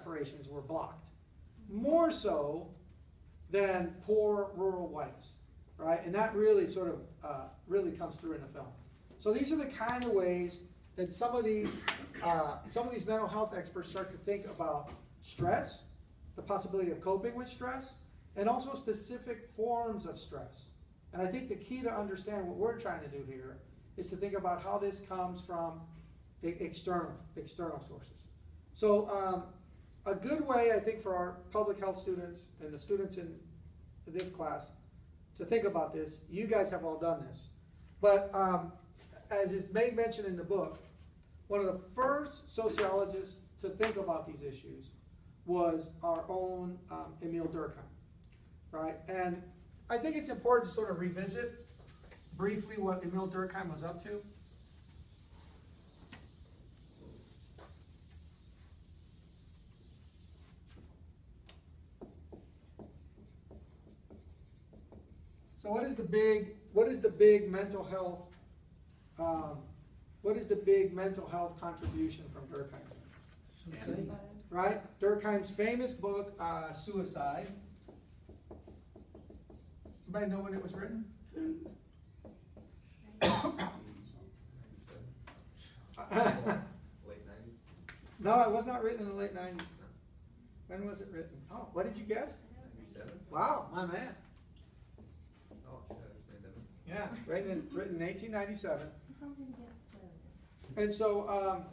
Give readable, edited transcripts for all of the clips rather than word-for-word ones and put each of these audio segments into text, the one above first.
aspirations were blocked, more so than poor rural whites, right? And that really sort of really comes through in the film. So these are the kind of ways that some of these mental health experts start to think about stress, the possibility of coping with stress, and also specific forms of stress. And I think the key to understand what we're trying to do here is to think about how this comes from external sources. So a good way, I think, for our public health students and the students in this class to think about this, you guys have all done this, but as is made mention in the book, one of the first sociologists to think about these issues was our own Emile Durkheim, right? And I think it's important to sort of revisit briefly what Emile Durkheim was up to. So what is the big mental health contribution from Durkheim? Suicide. Right? Durkheim's famous book, Suicide. Anybody know when it was written? Late 90s? No, it was not written in the late 90s. When was it written? Oh, what did you guess? 97? Wow, my man. Oh, yeah, it's made that. Yeah, written in 1897. I'm gonna guess so. And so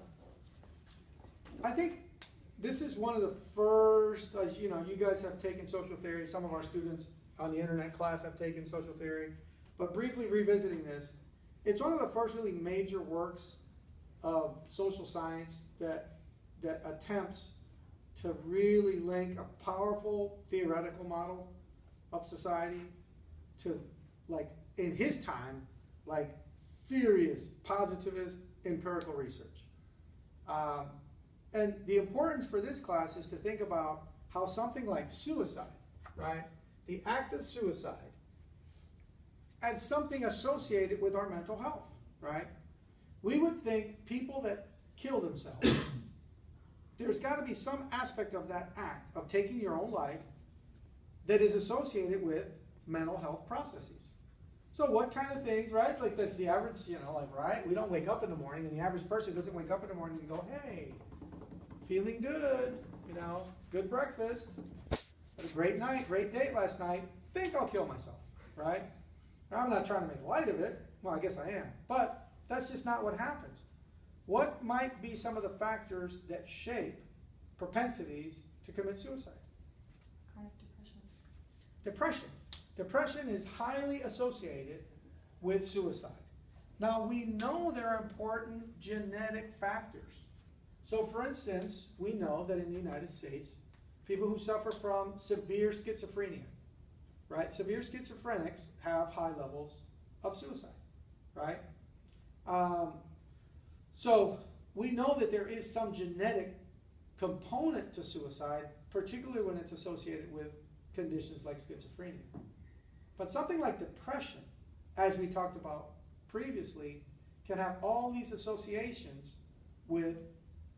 I think this is one of the first, as you know, you guys have taken social theory, some of our students on the internet class have taken social theory, but briefly revisiting this, it's one of the first really major works of social science that attempts to really link a powerful theoretical model of society to, like, in his time, like serious positivist empirical research. And the importance for this class is to think about how something like suicide, right, the act of suicide, as something associated with our mental health, right? We would think people that kill themselves, there's got to be some aspect of that act of taking your own life that is associated with mental health processes. So what kind of things, right? Like that's the average, right? We don't wake up in the morning, and the average person doesn't wake up in the morning and go, hey, feeling good, good breakfast, had a great night, great date last night, think I'll kill myself, right? Now, I'm not trying to make light of it. Well, I guess I am. But that's just not what happens. What might be some of the factors that shape propensities to commit suicide? Chronic depression. Depression. Depression is highly associated with suicide. Now, we know there are important genetic factors. So, for instance, we know that in the United States, people who suffer from severe schizophrenia, right? Severe schizophrenics have high levels of suicide, right? So we know that there is some genetic component to suicide, particularly when it's associated with conditions like schizophrenia. But something like depression, as we talked about previously, can have all these associations with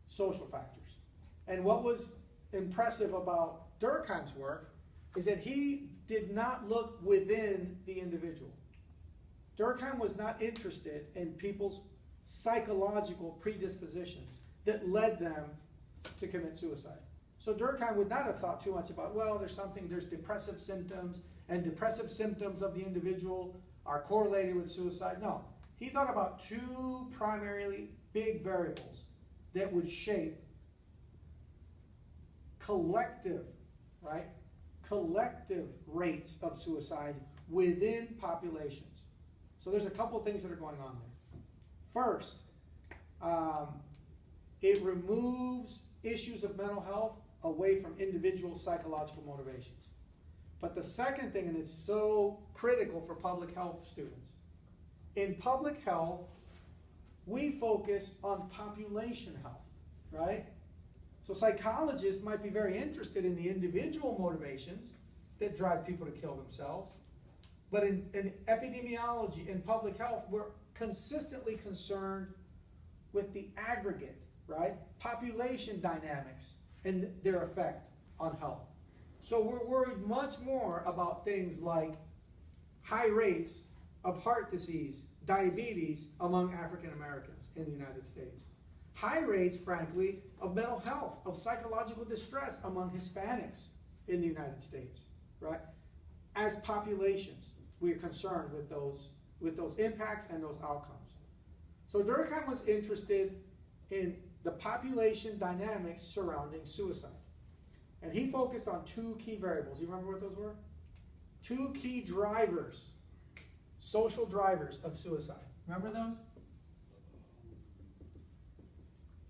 social factors. And what was impressive about Durkheim's work is that he did not look within the individual. Durkheim was not interested in people's psychological predispositions that led them to commit suicide. So Durkheim would not have thought too much about, well, there's depressive symptoms, and depressive symptoms of the individual are correlated with suicide. No, he thought about two primarily big variables that would shape collective rates of suicide within populations. So there's a couple of things that are going on there. First, it removes issues of mental health away from individual psychological motivations. But the second thing, and it's so critical for public health students, in public health, we focus on population health, right? So psychologists might be very interested in the individual motivations that drive people to kill themselves. But in epidemiology, in public health, we're consistently concerned with the aggregate, right? Population dynamics and their effect on health. So we're worried much more about things like high rates of heart disease, diabetes among African Americans in the United States. High rates, frankly, of mental health, of psychological distress among Hispanics in the United States, right? As populations, we're concerned with those impacts and those outcomes. So Durkheim was interested in the population dynamics surrounding suicide. And he focused on two key variables. You remember what those were? Two key drivers, social drivers of suicide. Remember those?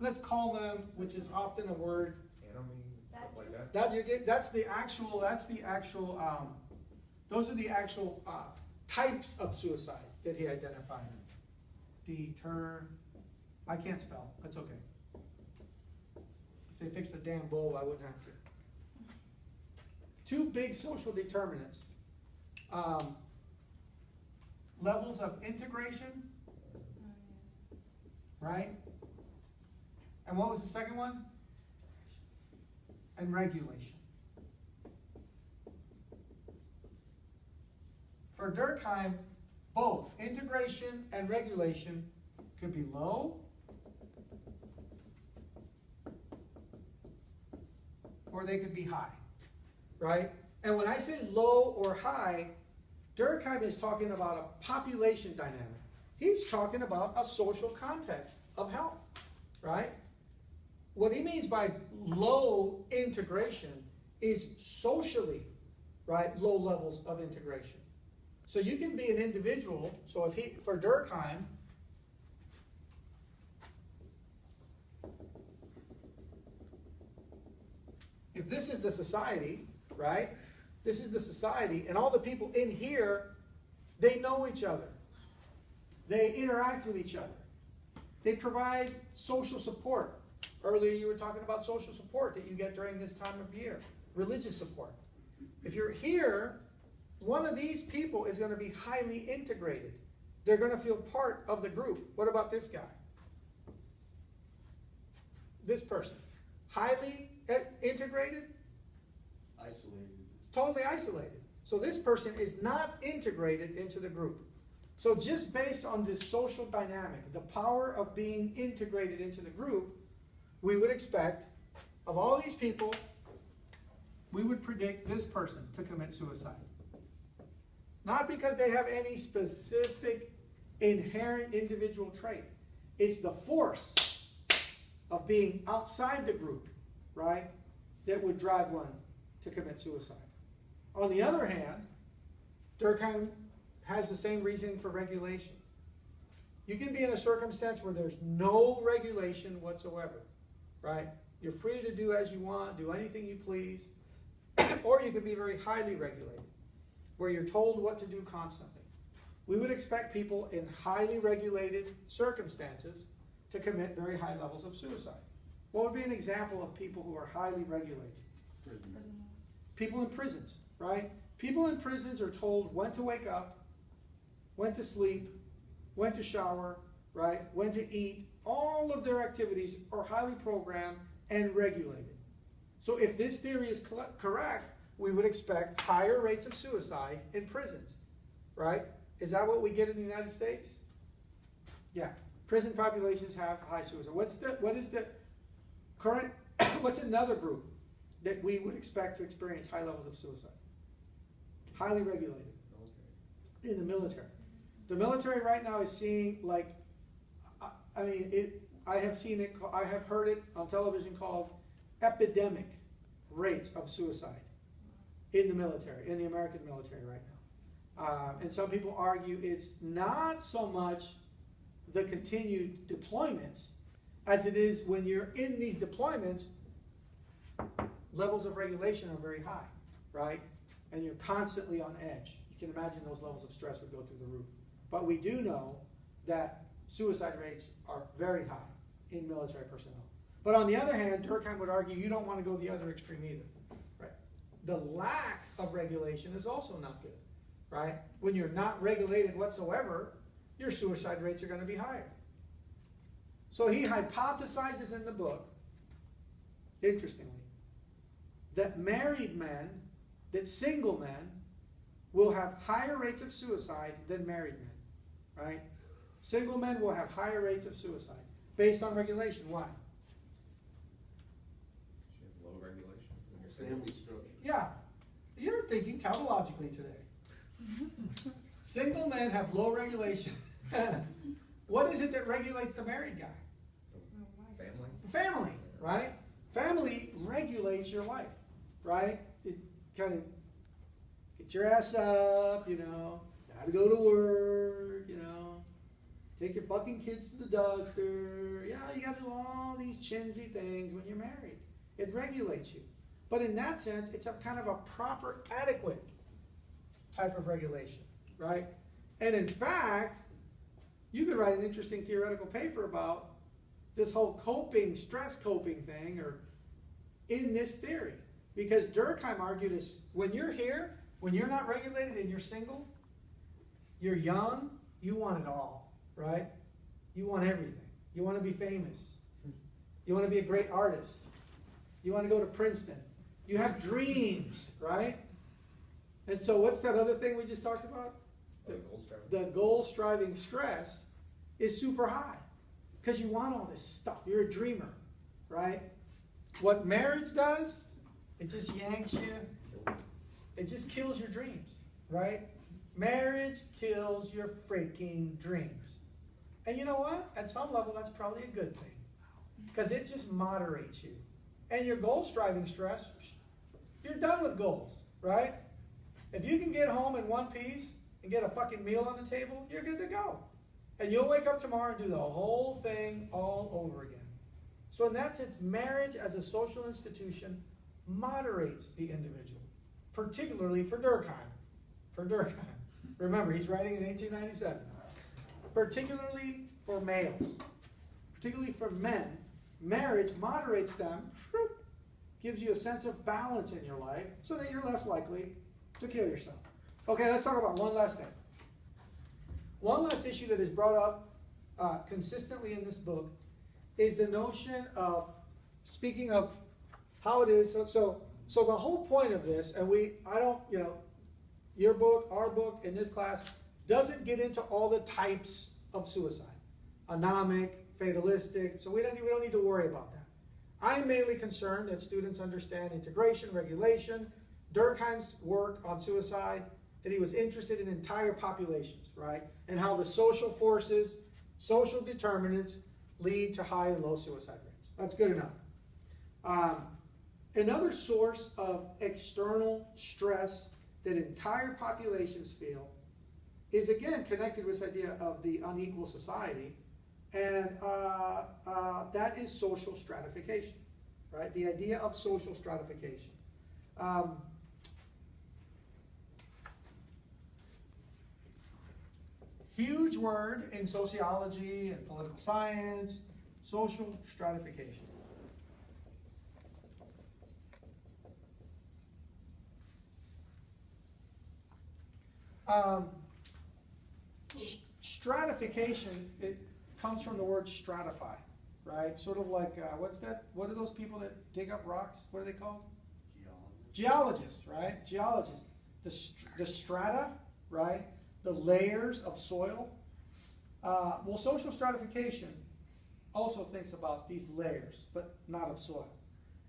Let's call them, which is often a word. Enemy, stuff like that. Those are the actual types of suicide that he identified. I can't spell, that's okay. If they fixed the damn bulb, I wouldn't have to. Two big social determinants. Levels of integration, right? And what was the second one? And regulation. For Durkheim, both integration and regulation could be low or they could be high, right? And when I say low or high, Durkheim is talking about a population dynamic. He's talking about a social context of health, right? What he means by low integration is socially, right, low levels of integration. So you can be an individual, so for Durkheim, if this is the society, right, this is the society, and all the people in here, they know each other. They interact with each other. They provide social support. Earlier you were talking about social support that you get during this time of year, religious support. If you're here, one of these people is going to be highly integrated. They're going to feel part of the group. What about this guy? This person. Highly integrated? Isolated. Totally isolated. So this person is not integrated into the group. So just based on this social dynamic, the power of being integrated into the group, we would expect, of all these people, we would predict this person to commit suicide. Not because they have any specific inherent individual trait. It's the force of being outside the group, right, that would drive one to commit suicide. On the other hand, Durkheim has the same reasoning for regulation. You can be in a circumstance where there's no regulation whatsoever, right? You're free to do as you want, do anything you please, or you can be very highly regulated, where you're told what to do constantly. We would expect people in highly regulated circumstances to commit very high levels of suicide. What would be an example of people who are highly regulated? Prison. People in prisons, right? People in prisons are told when to wake up, when to sleep, when to shower, right? When to eat. All of their activities are highly programmed and regulated. So if this theory is correct, we would expect higher rates of suicide in prisons, right? Is that what we get in the United States? Yeah. Prison populations have high suicide. What is the current, what's another group that we would expect to experience high levels of suicide? Highly regulated. In the military. The military right now is seeing, like, I have heard it on television called epidemic rates of suicide in the military, in the American military right now. And some people argue it's not so much the continued deployments as it is when you're in these deployments, levels of regulation are very high, right? And you're constantly on edge. You can imagine those levels of stress would go through the roof. But we do know that suicide rates are very high in military personnel. But on the other hand, Durkheim would argue you don't want to go the other extreme either, right? The lack of regulation is also not good, right? When you're not regulated whatsoever, your suicide rates are going to be higher. So he hypothesizes in the book, interestingly, that married men, that single men, will have higher rates of suicide than married men, right? Single men will have higher rates of suicide based on regulation. Why? You have low regulation when you're single. Family structure. Yeah, you're thinking tautologically today. Single men have low regulation. What is it that regulates the married guy? Family? Family, right? Family regulates your life, right? It kind of get your ass up, you know, gotta go to work, you know, take your fucking kids to the doctor. Yeah, you gotta do all these chinsy things when you're married. It regulates you. But in that sense, it's a kind of a proper, adequate type of regulation, right? And in fact, you could write an interesting theoretical paper about this whole coping, stress coping thing, or in this theory. Because Durkheim argued is when you're here, when you're not regulated and you're single, you're young, you want it all, right? You want everything. You want to be famous. You want to be a great artist. You want to go to Princeton. You have dreams, right? And so what's that other thing we just talked about? The goal-striving stress is super high because you want all this stuff. You're a dreamer, right? What marriage does, it just yanks you. It just kills your dreams, right? Marriage kills your freaking dreams. And you know what? At some level, that's probably a good thing because it just moderates you. And your goal-striving stress, you're done with goals, right? If you can get home in one piece and get a fucking meal on the table, you're good to go. And you'll wake up tomorrow and do the whole thing all over again. So in that sense, marriage as a social institution moderates the individual, particularly for Durkheim. For Durkheim. Remember, he's writing in 1897. Particularly for males, particularly for men, marriage moderates them, gives you a sense of balance in your life so that you're less likely to kill yourself. Okay, let's talk about one last thing. One last issue that is brought up consistently in this book is the notion of, speaking of how it is, so the whole point of this, and your book, our book in this class, doesn't get into all the types of suicide. Anomic, fatalistic, so we don't need to worry about that. I'm mainly concerned that students understand integration, regulation, Durkheim's work on suicide, that he was interested in entire populations, right? And how the social forces, social determinants lead to high and low suicide rates. That's good enough. Another source of external stress that entire populations feel is again connected with this idea of the unequal society, and that is social stratification, right? The idea of social stratification. Huge word in sociology and political science, social stratification. Stratification, it comes from the word stratify, right? Sort of like, what's that? What are those people that dig up rocks? What are they called? Geologists, right? Geologists. The strata, right? The layers of soil. Well, social stratification also thinks about these layers, but not of soil,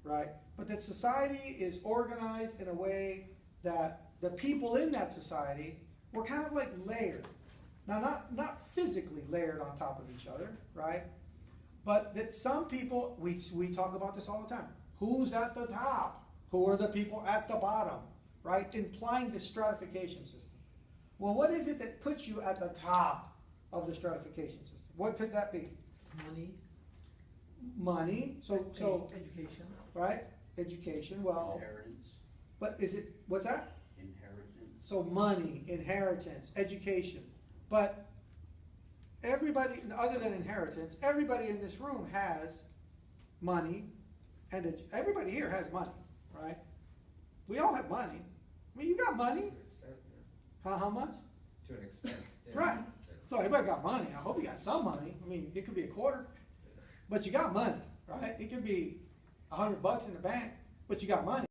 right? But that society is organized in a way that the people in that society were kind of like layered. Now, not physically layered on top of each other, right? But that some people, we talk about this all the time. Who's at the top? Who are the people at the bottom, right? Implying the stratification system. Well, what is it that puts you at the top of the stratification system? What could that be? Money. So education. Right? Education. Well, Inheritance. but is it, what's that? Inheritance. So money, inheritance, education. But everybody, other than inheritance, everybody in this room has money, and everybody here has money, right? We all have money. I mean, you got money. How much? To an extent. Yeah. Right. So everybody got money. I hope you got some money. I mean, it could be a quarter, but you got money, right? It could be $100 in the bank, but you got money.